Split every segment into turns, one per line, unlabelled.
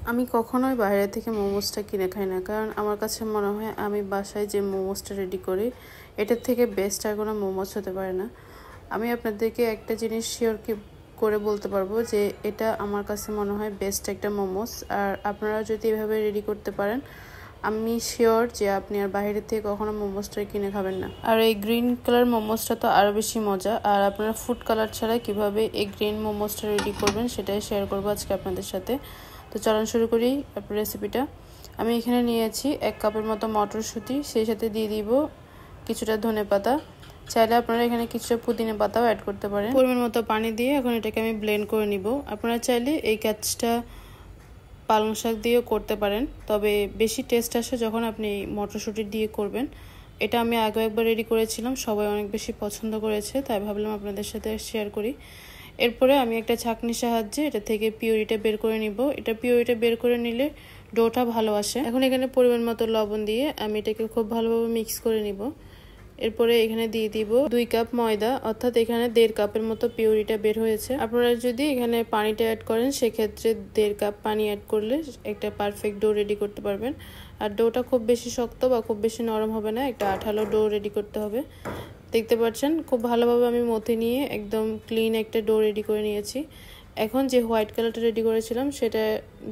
আমি কখনোই বাইরে থেকে মোমোসটা কিনে খাই না, কারণ আমার কাছে মনে হয় আমি বাসায় যে মোমোসটা রেডি করি এটার থেকে বেস্ট আর কোনো মোমোস হতে পারে না। আমি আপনাদেরকে একটা জিনিস শিওর করে বলতে পারবো যে এটা আমার কাছে মনে হয় বেস্ট একটা মোমোস। আর আপনারা যদি এভাবে রেডি করতে পারেন, আমি শিওর যে আপনি আর বাইরে থেকে কখনো মোমোসটা কিনে খাবেন না। আর এই গ্রিন কালার মোমোসটা তো আরও বেশি মজা। আর আপনারা ফুড কালার ছাড়া কিভাবে এই গ্রিন মোমোসটা রেডি করবেন সেটাই শেয়ার করবো আজকে আপনাদের সাথে। তো চলুন শুরু করি আপনার রেসিপিটা। আমি এখানে নিয়েছি 1 কাপের মতো মটরশুঁটি, সেই সাথে দিয়ে দিব কিছুটা ধনেপাতা। চাইলে আপনারা এখানে কিছুটা পুদিনা পাতাও অ্যাড করতে পারেন। পরিমাণ মতো পানি দিয়ে এখন এটাকে আমি ব্লেন্ড করে নিব। আপনারা চাইলে এই কাজটা পালং শাক দিয়েও করতে পারেন, তবে বেশি টেস্ট আসে যখন আপনি মটরশুঁটি দিয়ে করবেন। এটা আমি আগে একবার রেডি করেছিলাম, সবাই অনেক বেশি পছন্দ করেছে, তাই ভাবলাম আপনাদের সাথে শেয়ার করি। এরপরে আমি একটা ছাঁকনির সাহায্যে এটা থেকে পিউরিটা বের করে নিব। এটা পিউরিটা বের করে নিলে ডোটা ভালো আসে। এখন এখানে পরিমাণ মতো লবণ দিয়ে আমি এটাকে খুব ভালোভাবে মিক্স করে নিব। এরপরে এখানে দিয়ে দিব 2 কাপ ময়দা, অর্থাৎ এখানে 1.5 কাপের মতো পিউরিটা বের হয়েছে। আপনারা যদি এখানে পানিটা অ্যাড করেন সেক্ষেত্রে 1.5 কাপ পানি অ্যাড করলে একটা পারফেক্ট ডো রেডি করতে পারবেন। আর ডোটা খুব বেশি শক্ত বা খুব বেশি নরম হবে না, একটা আঠালো ডো রেডি করতে হবে। দেখতে পাচ্ছেন খুব ভালোভাবে আমি মথে নিয়ে একদম ক্লিন একটা ডো রেডি করে নিয়েছি। এখন যে হোয়াইট কালারটা রেডি করেছিলাম সেটা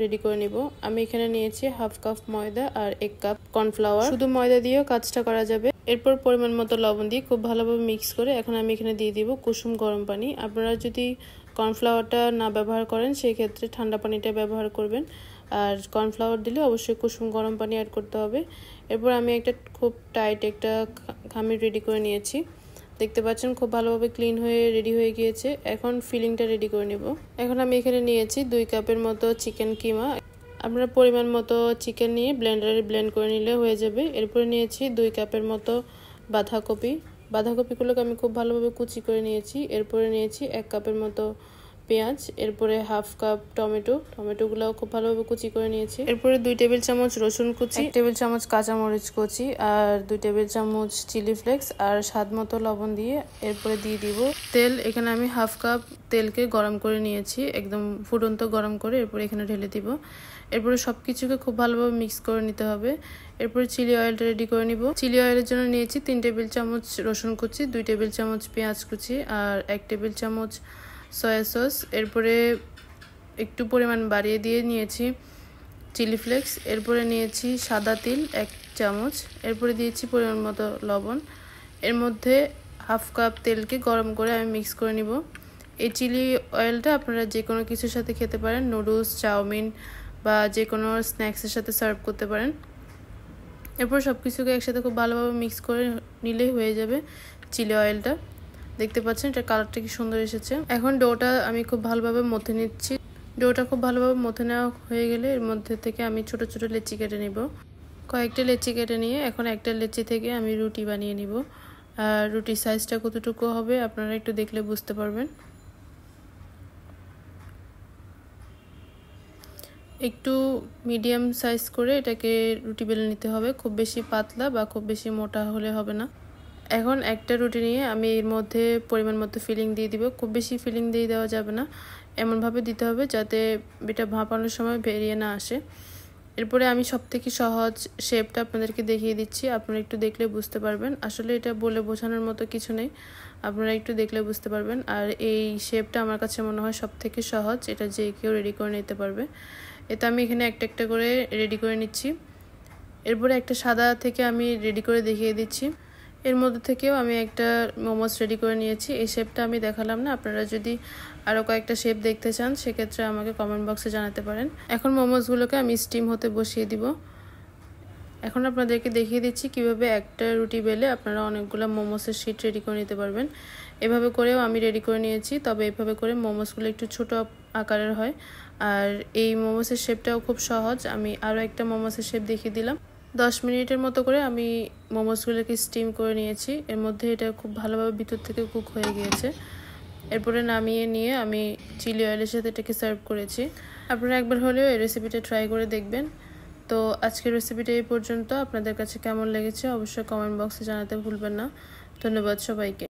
রেডি করে নিব। আমি এখানে নিয়েছি 1/2 কাপ ময়দা আর 1 কাপ কর্নফ্লাওয়ার। শুধু ময়দা দিয়েও কাজটা করা যাবে। এরপর পরিমাণ মতো লবণ দিয়ে খুব ভালোভাবে মিক্স করে এখন আমি এখানে দিয়ে দিব কুসুম গরম পানি। আপনারা যদি কর্নফ্লাওয়ারটা না ব্যবহার করেন সেই ক্ষেত্রে ঠান্ডা পানিটা ব্যবহার করবেন। আর কর্নফ্লাওয়ার দিলে অবশ্যই কুসুম গরম পানি অ্যাড করতে হবে। এরপর আমি একটা খুব টাইট একটা খামির রেডি করে নিয়েছি। দেখতে পাচ্ছেন খুব ভালোভাবে ক্লিন হয়ে রেডি হয়ে গিয়েছে। এখন ফিলিংটা রেডি করে নেব। এখন আমি এখানে নিয়েছি 2 কাপের মতো চিকেন কিমা। আপনারা পরিমাণ মতো চিকেন নিয়ে ব্লেন্ডারে ব্লেন্ড করে নিলে হয়ে যাবে। এরপরে নিয়েছি 2 কাপের মতো বাঁধাকপিগুলোকে আমি খুব ভালোভাবে কুচি করে নিয়েছি। এরপরে নিয়েছি 1 কাপের মতো পেঁয়াজ, এরপরে 1/2 কাপ টমেটোগুলোও খুব ভালোভাবে কুচি করে নিয়েছি। এরপরে 2 টেবিল চামচ রসুন কুচি, 1 টেবিল চামচ কাঁচামরিচ কুচি আর 2 টেবিল চামচ চিলি ফ্লেক্স আর স্বাদ মতো লবণ দিয়ে এরপরে দিয়ে দিব তেল। এখানে আমি 1/2 কাপ তেলকে গরম করে নিয়েছি, একদম ফুটন্ত গরম করে এরপরে এখানে ঢেলে দিব। এরপরে সবকিছুকে খুব ভালোভাবে মিক্স করে নিতে হবে। এরপরে চিলি অয়েলটা রেডি করে নিব। চিলি অয়েলের জন্য নিয়েছি 3 টেবিল চামচ রসুন কুচি, 2 টেবিল চামচ পেঁয়াজ কুচি আর 1 টেবিল চামচ সয়া সস। এরপরে একটু পরিমাণ বাড়িয়ে দিয়ে নিয়েছি চিলি ফ্লেক্স। এরপরে নিয়েছি সাদা তিল 1 চামচ। এরপরে দিয়েছি পরিমাণ মতো লবণ। এর মধ্যে 1/2 কাপ তেলকে গরম করে আমি মিক্স করে নিব। এই চিলি অয়েলটা আপনারা যে কোনো কিছুর সাথে খেতে পারেন, নুডলস, চাউমিন বা যে কোনো স্ন্যাক্সের সাথে সার্ভ করতে পারেন। এরপর সব কিছুকে একসাথে খুব ভালোভাবে মিক্স করে নিলেই হয়ে যাবে চিলি অয়েলটা। দেখতে পাচ্ছেন এটা কালারটা কি সুন্দর এসেছে। এখন ডোটা আমি খুব ভালোভাবে মথে নিচ্ছি। ডোটা খুব ভালোভাবে মথে নেওয়া হয়ে গেলে এর মধ্যে থেকে আমি ছোট ছোট লেচি কেটে নিব। কয়েকটা লেচি কেটে নিয়ে এখন একটা লেচি থেকে আমি রুটি বানিয়ে নিব। আর রুটির সাইজটা কতটুকু হবে আপনারা একটু দেখলে বুঝতে পারবেন। একটু মিডিয়াম সাইজ করে এটাকে রুটি বেলে নিতে হবে, খুব বেশি পাতলা বা খুব বেশি মোটা হলে হবে না। এখন একটা রুটি নিয়ে আমি এর মধ্যে পরিমাণ মতো ফিলিং দিয়ে দিব। খুব বেশি ফিলিং দিয়ে দেওয়া যাবে না, এমনভাবে দিতে হবে যাতে এটা ভাপানোর সময় বেরিয়ে না আসে। এরপরে আমি সবথেকে সহজ শেপটা আপনাদেরকে দেখিয়ে দিচ্ছি, আপনারা একটু দেখলে বুঝতে পারবেন। আসলে এটা বলে বোঝানোর মতো কিছু নেই, আপনারা একটু দেখলে বুঝতে পারবেন। আর এই শেপটা আমার কাছে মনে হয় সবথেকে সহজ, এটা যে কেউ রেডি করে নিতে পারবে। এটা আমি এখানে একটা একটা করে রেডি করে নিচ্ছি। এরপরে একটা সাদা থেকে আমি রেডি করে দেখিয়ে দিচ্ছি। এর মধ্যে থেকেও আমি একটা মোমোস রেডি করে নিয়েছি। এই শেপটা আমি দেখালাম না, আপনারা যদি আরও কয়েকটা শেপ দেখতে চান সেক্ষেত্রে আমাকে কমেন্ট বক্সে জানাতে পারেন। এখন মোমোসগুলোকে আমি স্টিম হতে বসিয়ে দিব। এখন আপনাদেরকে দেখিয়ে দিচ্ছি কিভাবে একটা রুটি বেলে আপনারা অনেকগুলো মোমোসের শিট রেডি করে নিতে পারবেন। এভাবে করেও আমি রেডি করে নিয়েছি, তবে এভাবে করে মোমোসগুলো একটু ছোট আকারের হয়। আর এই মোমোসের শেপটাও খুব সহজ। আমি আরও একটা মোমোসের শেপ দেখিয়ে দিলাম। 10 মিনিটের মতো করে আমি মোমোসগুলোকে স্টিম করে নিয়েছি। এর মধ্যে এটা খুব ভালোভাবে ভিতর থেকে কুক হয়ে গিয়েছে। এরপরে নামিয়ে নিয়ে আমি চিলি অয়েলের সাথে এটাকে সার্ভ করেছি। আপনারা একবার হলেও এই রেসিপিটা ট্রাই করে দেখবেন। তো আজকের রেসিপিটা এই পর্যন্ত। আপনাদের কাছে কেমন লেগেছে অবশ্যই কমেন্ট বক্সে জানাতে ভুলবেন না। ধন্যবাদ সবাইকে।